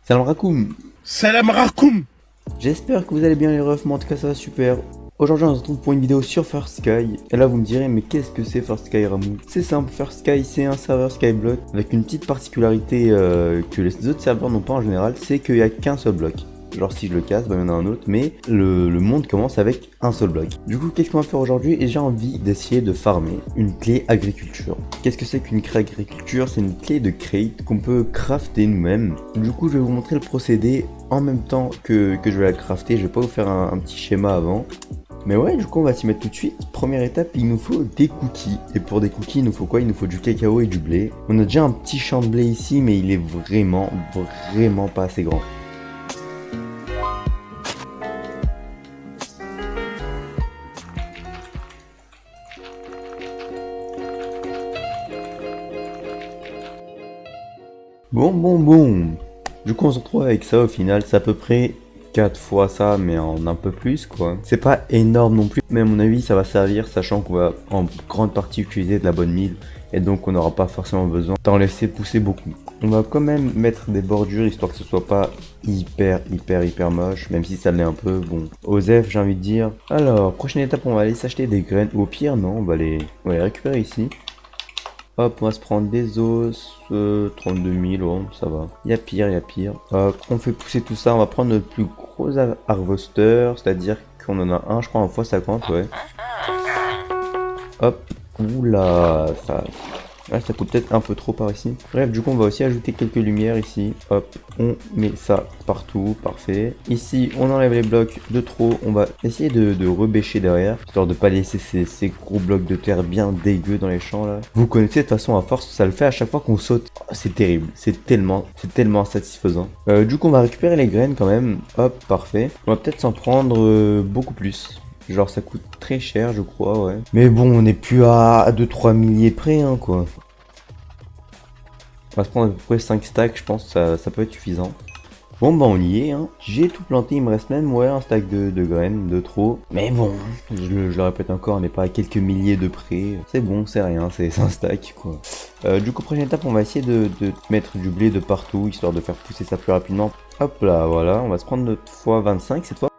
Salam Rakoum. Salam Rakoum. J'espère que vous allez bien les refs, mais en tout cas ça va super. Aujourd'hui on se retrouve pour une vidéo sur First Sky. Et là vous me direz mais qu'est-ce que c'est First Sky Ramou? C'est simple, First Sky c'est un serveur Skyblock avec une petite particularité que les autres serveurs n'ont pas en général, c'est qu'il n'y a qu'un seul bloc. Genre si je le casse, bah, il y en a un autre, mais le monde commence avec un seul bloc. Du coup, qu'est-ce qu'on va faire aujourd'hui? Et j'ai envie d'essayer de farmer une clé agriculture. Qu'est-ce que c'est qu'une clé agriculture? C'est une clé de crate qu'on peut crafter nous-mêmes. Du coup, je vais vous montrer le procédé en même temps que je vais la crafter. Je vais pas vous faire un petit schéma avant. Mais ouais, du coup, on va s'y mettre tout de suite. Première étape, il nous faut des cookies. Et pour des cookies, il nous faut quoi? Il nous faut du cacao et du blé. On a déjà un petit champ de blé ici, mais il est vraiment pas assez grand. Bon. Du coup, on se retrouve avec ça au final. C'est à peu près 4 fois ça, mais en un peu plus, quoi. C'est pas énorme non plus, mais à mon avis, ça va servir, sachant qu'on va en grande partie utiliser de la bonne mille. Et donc, on n'aura pas forcément besoin d'en laisser pousser beaucoup. On va quand même mettre des bordures, histoire que ce soit pas hyper moche, même si ça l'est un peu. Bon, Osef, j'ai envie de dire. Alors, prochaine étape, on va aller s'acheter des graines. Ou au pire, non, on va les récupérer ici. Hop, on va se prendre des os, 32 000, oh, ça va. Il y a pire. Hop, on fait pousser tout ça, on va prendre notre plus gros harvester, c'est-à-dire qu'on en a un, je crois, en x50, ouais. Hop, oula, ça coûte peut-être un peu trop par ici. Bref, du coup, on va aussi ajouter quelques lumières ici. Hop, on met ça partout, parfait. Ici, on enlève les blocs de trop. On va essayer de rebêcher derrière, histoire de pas laisser ces gros blocs de terre bien dégueux dans les champs là. Vous connaissez de toute façon, à force, ça le fait à chaque fois qu'on saute. Oh, c'est terrible, c'est tellement insatisfaisant. Du coup, on va récupérer les graines quand même. Hop, parfait. On va peut-être s'en prendre beaucoup plus. Genre ça coûte très cher je crois, ouais. Mais bon, on n'est plus à 2-3 milliers près, hein, quoi. On va se prendre à peu près 5 stacks, je pense que ça peut être suffisant. Bon bah on y est, hein. J'ai tout planté, il me reste même ouais, un stack de graines, de trop. Mais bon, je le répète encore, on n'est pas à quelques milliers de près. C'est bon, c'est rien, c'est un stack quoi. Du coup, prochaine étape, on va essayer de mettre du blé de partout, histoire de faire pousser ça plus rapidement. Hop là, voilà, on va se prendre notre x25 cette fois.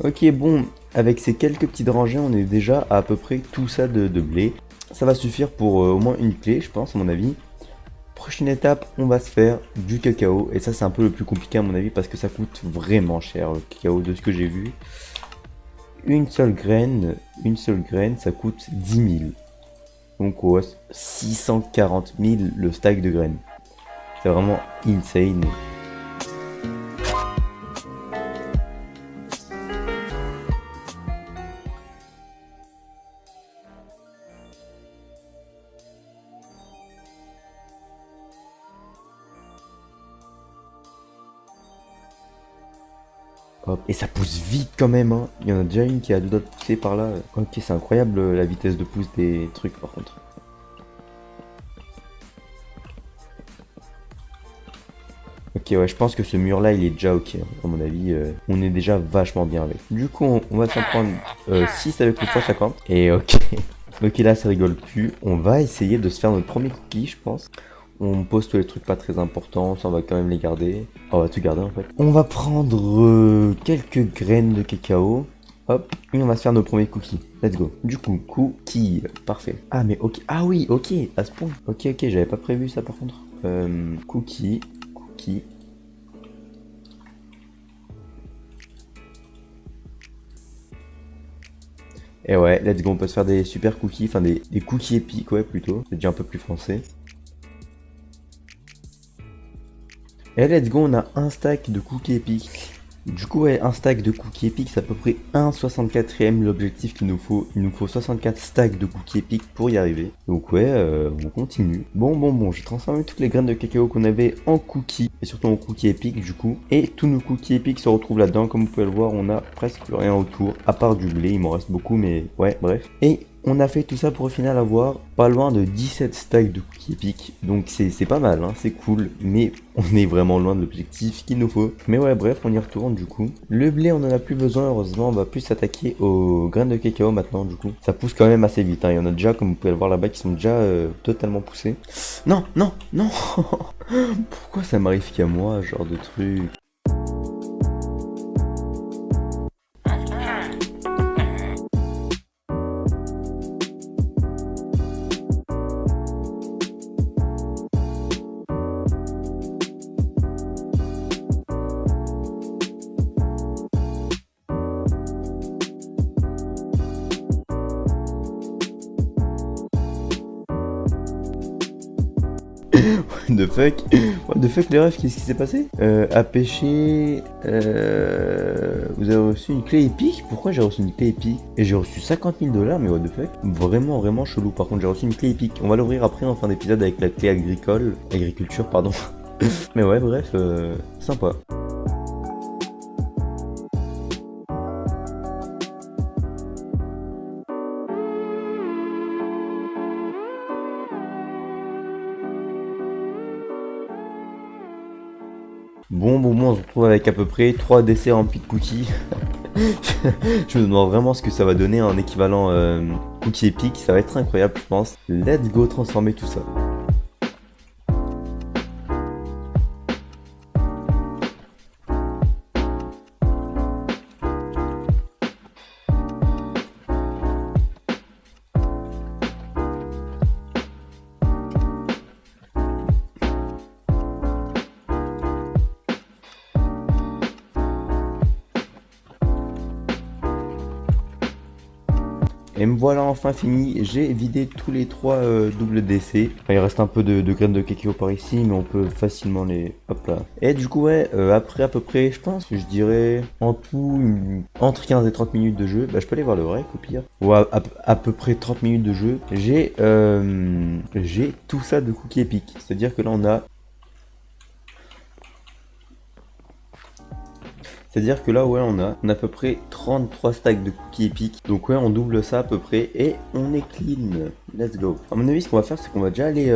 Ok, bon, avec ces quelques petites rangées, on est déjà à peu près tout ça de blé. Ça va suffire pour au moins une clé, je pense, à mon avis. Prochaine étape, on va se faire du cacao. Et ça, c'est un peu le plus compliqué à mon avis parce que ça coûte vraiment cher, le cacao, de ce que j'ai vu. Une seule graine, ça coûte 10 000. Donc, ouais, 640 000 le stack de graines. C'est vraiment insane. Hop. Et ça pousse vite quand même, hein. Il y en a déjà une qui a deux doigts de pousser par là. Ok, c'est incroyable la vitesse de pousse des trucs par contre. Ok, ouais, je pense que ce mur là il est déjà ok, hein. À mon avis, on est déjà vachement bien avec. Du coup, on va s'en prendre 6 avec le x50. Et ok, ok, là ça rigole plus. On va essayer de se faire notre premier cookie, je pense. On pose tous les trucs pas très importants, ça on va quand même les garder. On va tout garder en fait. On va prendre quelques graines de cacao. Hop, et on va se faire nos premiers cookies. Let's go. Du coup, cookies, parfait. Ah mais ok, ah oui, ok, à ce point. Ok, j'avais pas prévu ça par contre. Cookies. Et ouais, let's go, on peut se faire des super cookies, enfin des cookies épiques, ouais, plutôt. C'est déjà un peu plus français. Et let's go, on a un stack de cookies épiques. Du coup, ouais, un stack de cookies épiques, c'est à peu près 1/64e l'objectif qu'il nous faut. Il nous faut 64 stacks de cookies épiques pour y arriver. Donc ouais, on continue. Bon, j'ai transformé toutes les graines de cacao qu'on avait en cookies, et surtout en cookies épiques du coup. Et tous nos cookies épiques se retrouvent là-dedans. Comme vous pouvez le voir, on a presque rien autour, à part du blé, il m'en reste beaucoup, mais ouais, bref. Et on a fait tout ça pour au final avoir pas loin de 17 stacks de cookies épiques. Donc c'est pas mal, hein, c'est cool, mais on est vraiment loin de l'objectif qu'il nous faut. Mais ouais, bref, on y retourne du coup. Le blé, on en a plus besoin, heureusement, on va plus s'attaquer aux graines de cacao maintenant du coup. Ça pousse quand même assez vite, hein. Il y en a déjà, comme vous pouvez le voir là-bas, qui sont déjà totalement poussés. Non, non, non. Pourquoi ça m'arrive qu'à moi, ce genre de truc? What the fuck? What the fuck les refs, qu'est-ce qui s'est passé? À pêcher... Vous avez reçu une clé épique? Pourquoi j'ai reçu une clé épique? Et j'ai reçu 50 000 $, mais what the fuck? Vraiment, vraiment chelou. Par contre, j'ai reçu une clé épique. On va l'ouvrir après en fin d'épisode avec la clé agricole. Agriculture, pardon. Mais ouais, bref, sympa. Bon, on se retrouve avec à peu près 3 décès remplis de cookies. Je me demande vraiment ce que ça va donner en équivalent cookie épique. Ça va être incroyable, je pense. Let's go transformer tout ça. Et me voilà enfin fini, j'ai vidé tous les 3 doubles décès. Enfin, il reste un peu de graines de cacao par ici, mais on peut facilement les... Hop là. Et du coup ouais, après à peu près, je pense que je dirais en tout entre 15 et 30 minutes de jeu. Bah je peux aller voir le break au pire. Ou à peu près 30 minutes de jeu. J'ai tout ça de cookies épiques. C'est-à-dire que là on a... C'est-à-dire que là, ouais, on a à peu près 33 stacks de cookies épiques. Donc ouais, on double ça à peu près et on est clean. Let's go. À mon avis, ce qu'on va faire, c'est qu'on va déjà aller...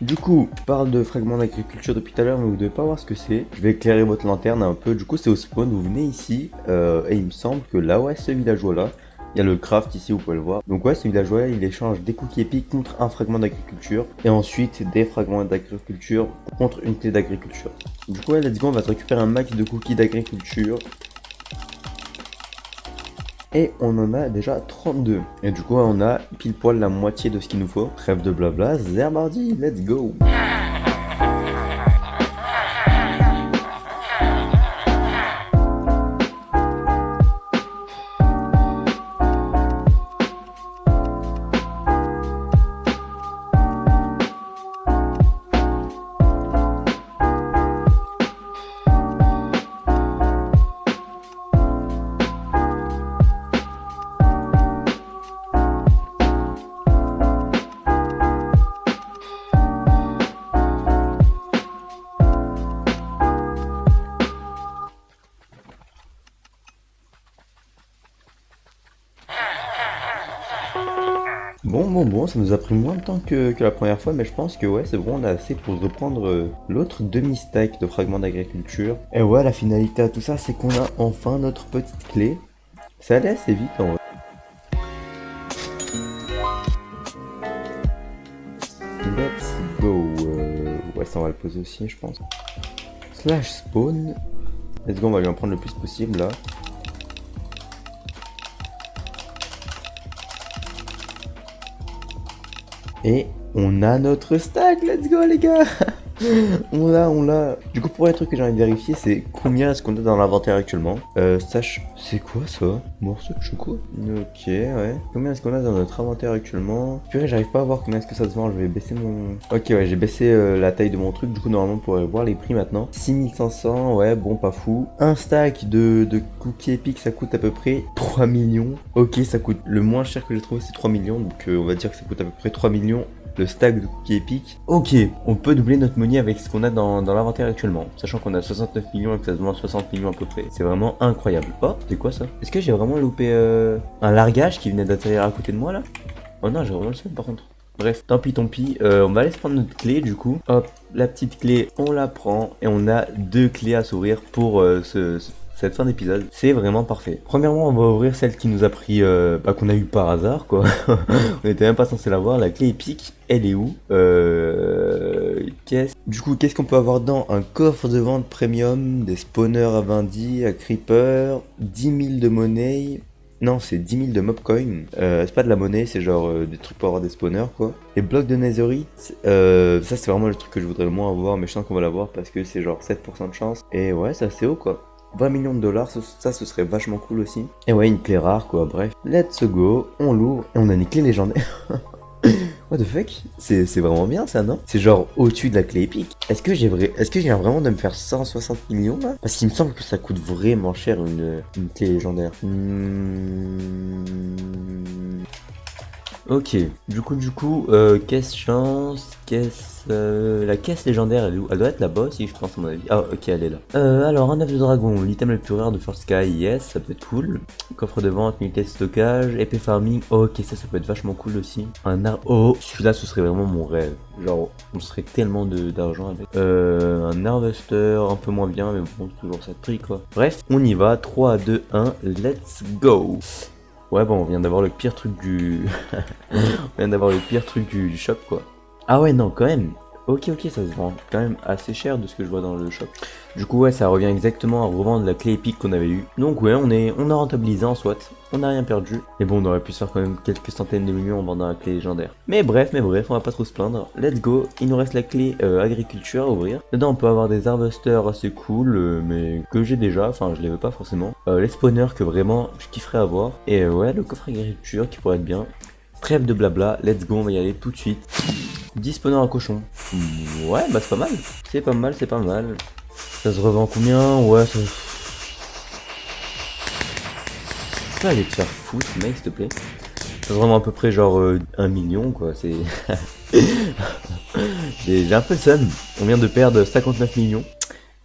Du coup, je parle de fragments d'agriculture depuis tout à l'heure, mais vous devez pas voir ce que c'est. Je vais éclairer votre lanterne un peu. Du coup, c'est au spawn, vous venez ici. Et il me semble que là, ouais, ce villageois-là, il y a le craft ici, vous pouvez le voir. Donc ouais, ce villageois, il échange des cookies épiques contre un fragment d'agriculture. Et ensuite, des fragments d'agriculture contre une clé d'agriculture. Du coup, ouais, let's go, on va se récupérer un max de cookies d'agriculture. Et on en a déjà 32. Et du coup, ouais, on a pile poil la moitié de ce qu'il nous faut. Trêve de blabla, Zerbardi, let's go. Bon, ça nous a pris moins de temps que la première fois, mais je pense que ouais, c'est bon, on a assez pour reprendre l'autre demi-stack de fragments d'agriculture. Et ouais, la finalité à tout ça, c'est qu'on a enfin notre petite clé. Ça allait assez vite en vrai. Let's go. Ouais, ça on va le poser aussi, je pense. Slash spawn. Let's go, on va lui en prendre le plus possible là. Et on a notre stack, let's go les gars. On l'a. Du coup, pour les trucs que j'ai envie de vérifier, c'est combien est-ce qu'on a dans l'inventaire actuellement. C'est quoi ça? Morceau de choco? Ok, ouais. Combien est-ce qu'on a dans notre inventaire actuellement? Purée, j'arrive pas à voir combien est-ce que ça se vend. Je vais baisser mon... Ok, ouais, j'ai baissé la taille de mon truc. Du coup, normalement, on pourrait voir les prix maintenant. 6500, ouais, bon, pas fou. Un stack de cookies épiques, ça coûte à peu près 3 millions. Ok, ça coûte... Le moins cher que j'ai trouvé, c'est 3 millions. Donc, on va dire que ça coûte à peu près 3 millions le stack de cookies épiques. Ok, on peut doubler notre money avec ce qu'on a dans l'inventaire actuellement, sachant qu'on a 69 millions et que ça se vend à 60 millions à peu près. C'est vraiment incroyable. Oh, c'est quoi ça? Est-ce que j'ai vraiment loupé un largage qui venait d'atterrir à côté de moi là? Oh non, j'ai vraiment le seul par contre. Bref, tant pis, on va aller se prendre notre clé du coup. Hop, la petite clé, on la prend et on a 2 clés à s'ouvrir pour cette fin d'épisode. C'est vraiment parfait. Premièrement, on va ouvrir celle qui nous a pris, qu'on a eu par hasard quoi. On était même pas censé l'avoir. La clé épique, elle est où? Du coup, qu'est-ce qu'on peut avoir dedans? Un coffre de vente premium, des spawners à 20 à creeper, 10 000 de monnaie. Non, c'est 10 000 de mobcoin. C'est pas de la monnaie, c'est genre des trucs pour avoir des spawners quoi. Les blocs de netherite, ça c'est vraiment le truc que je voudrais le moins avoir, mais je sens qu'on va l'avoir parce que c'est genre 7% de chance. Et ouais, c'est assez haut quoi. 20 millions de dollars, ça ce serait vachement cool aussi. Et ouais, une clé rare quoi, bref. Let's go, on l'ouvre et on a une clé légendaire. What the fuck? C'est vraiment bien ça, non? C'est genre au-dessus de la clé épique. Est-ce que je viens vraiment de me faire 160 millions là? Parce qu'il me semble que ça coûte vraiment cher une clé légendaire. Ok, du coup, caisse chance, la caisse légendaire, elle est où? Elle doit être là-bas aussi, je pense, à mon avis. Ah, ok, elle est là. Alors, un œuf de dragon, l'item le plus rare de First Sky, yes, ça peut être cool. Coffre de vente, unité de stockage, épée farming, ok, ça peut être vachement cool aussi. Un arbre, oh, celui-là, ce serait vraiment mon rêve. Genre, on serait tellement d'argent avec. Un harvester, un peu moins bien, mais bon, toujours ça de prix, quoi. Bref, on y va, 3, 2, 1, let's go! Ouais, bon, on vient d'avoir le pire truc du... on vient d'avoir le pire truc du shop, quoi. Ah ouais, non, quand même. Ok, ça se vend quand même assez cher de ce que je vois dans le shop. Du coup, ouais, ça revient exactement à revendre la clé épique qu'on avait eue. Donc ouais, on a rentabilisé en soit. On n'a rien perdu. Mais bon, on aurait pu se faire quand même quelques centaines de millions en vendant la clé légendaire. Mais bref, on va pas trop se plaindre. Let's go. Il nous reste la clé agriculture à ouvrir. Dedans, on peut avoir des harvesters assez cool, mais que j'ai déjà. Enfin, je les veux pas forcément. Les spawners que vraiment je kifferais avoir. Et ouais, le coffre agriculture qui pourrait être bien. Trêve de blabla. Let's go, on va y aller tout de suite. 10 spawners à cochon. Ouais, bah c'est pas mal. C'est pas mal. Ça se revend combien? Ouais, ça... Tu peux aller te faire foutre, mec, s'il te plaît. Ça se revend à peu près genre 1 million, quoi. C'est... J'ai un peu le seum. On vient de perdre 59 millions.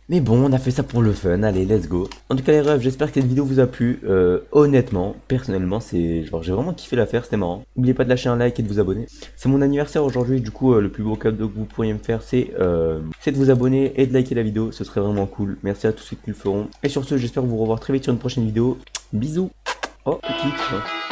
Mais bon, on a fait ça pour le fun, allez, let's go. En tout cas les refs, j'espère que cette vidéo vous a plu. Honnêtement, personnellement, c'est genre j'ai vraiment kiffé la faire, c'était marrant. N'oubliez pas de lâcher un like et de vous abonner. C'est mon anniversaire aujourd'hui, du coup le plus beau cadeau que vous pourriez me faire, c'est de vous abonner et de liker la vidéo, ce serait vraiment cool. Merci à tous ceux qui le feront. Et sur ce, j'espère vous revoir très vite sur une prochaine vidéo. Bisous. Oh, petit.